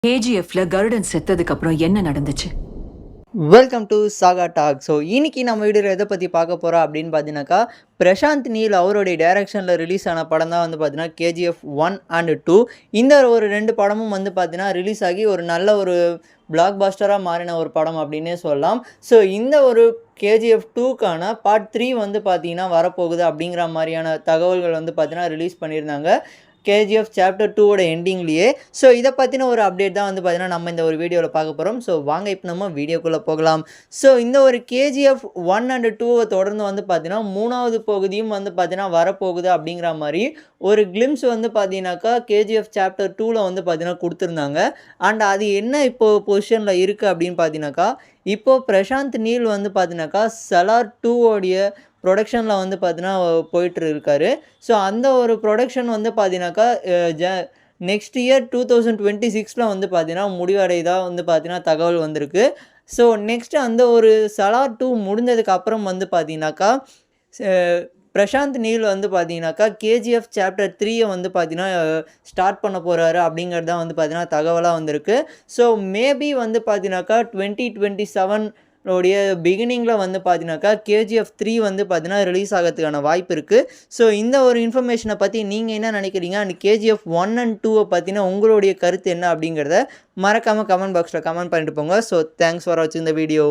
கேஜிஎஃப்ல கருடன் செத்ததுக்கு அப்புறம் என்ன நடந்துச்சு? Welcome to Saga Talk. So இன்னைக்கு நம்ம வீடியோவில் எதை பற்றி பார்க்க போகிறோம் அப்படின்னு பார்த்தீங்கன்னாக்கா, பிரசாந்த் நீல் அவருடைய டைரக்ஷனில் ரிலீஸ் ஆன படம் தான் வந்து பார்த்தீங்கன்னா கேஜிஎஃப் 1 அண்ட் 2. இந்த ஒரு 2 படமும் வந்து பார்த்தீங்கன்னா ரிலீஸ் ஆகி ஒரு நல்ல ஒரு பிளாக் பாஸ்டராக மாறின ஒரு படம் அப்படின்னே சொல்லலாம். ஸோ இந்த ஒரு கேஜிஎஃப் 2க்கான பார்ட் 3 வந்து பார்த்தீங்கன்னா வரப்போகுது அப்படிங்கிற மாதிரியான தகவல்கள் வந்து பார்த்தீங்கன்னா ரிலீஸ் பண்ணியிருந்தாங்க கேஜிஎஃப் சாப்டர் 2ஓட எண்டிங்லேயே. ஸோ இதை பற்றின ஒரு அப்டேட் தான் வந்து பார்த்தீங்கன்னா நம்ம இந்த ஒரு வீடியோவில் பார்க்க போகிறோம். ஸோ வாங்க இப்போ நம்ம வீடியோக்குள்ளே போகலாம். ஸோ இந்த ஒரு கேஜிஎஃப் 1 அண்ட் 2வை தொடர்ந்து வந்து பார்த்தீங்கன்னா 3வது பகுதியும் வந்து பார்த்தீங்கன்னா வரப்போகுது அப்படிங்கிற மாதிரி ஒரு கிளிம்ஸ் வந்து பார்த்தீங்கன்னாக்கா கேஜிஎஃப் சாப்டர் 2ல் வந்து பார்த்தீங்கன்னா கொடுத்துருந்தாங்க. அண்ட் அது என்ன இப்போது பொசிஷனில் இருக்குது அப்படின்னு பார்த்தீங்கன்னாக்கா, இப்போது பிரசாந்த் நீல் வந்து பார்த்தீங்கன்னாக்கா சலார் 2ஓடைய ப்ரொடக்ஷனில் வந்து பார்த்தீங்கன்னா போயிட்டு இருக்காரு. ஸோ அந்த ஒரு ப்ரொடக்ஷன் வந்து பார்த்தீங்கன்னாக்கா நெக்ஸ்ட் இயர் 2026ல் வந்து பார்த்தீங்கன்னா முடிவடையதா வந்து பார்த்தீங்கன்னா தகவல் வந்திருக்கு. ஸோ நெக்ஸ்ட் அந்த ஒரு சலார் 2 முடிஞ்சதுக்கு அப்புறம் வந்து பார்த்தீங்கன்னாக்கா பிரசாந்த் நீல் வந்து பார்த்தீங்கன்னாக்கா கேஜிஎஃப் சாப்டர் 3யை வந்து பார்த்தீங்கன்னா ஸ்டார்ட் பண்ண போகிறாரு அப்படிங்கிறது தான் வந்து பார்த்தீங்கன்னா தகவலாக வந்திருக்கு. ஸோ மேபி வந்து பார்த்தீங்கன்னாக்கா 2027 உடைய பிகினிங்கில் வந்து பார்த்தீங்கன்னாக்கா கேஜிஎஃப் 3 வந்து பார்த்தீங்கன்னா ரிலீஸ் ஆகிறதுக்கான வாய்ப்பு இருக்குது. ஸோ இந்த ஒரு இன்ஃபர்மேஷனை பற்றி நீங்கள் என்ன நினைக்கிறீங்க? அண்ட் கேஜிஎஃப் 1 அண்ட் 2வை பற்றின உங்களுடைய கருத்து என்ன அப்படிங்கிறத மறக்காமல் கமெண்ட் பாக்ஸில் கமெண்ட் பண்ணிட்டு போங்க. ஸோ தேங்க்ஸ் ஃபார் வாட்சிங் இந்த வீடியோ.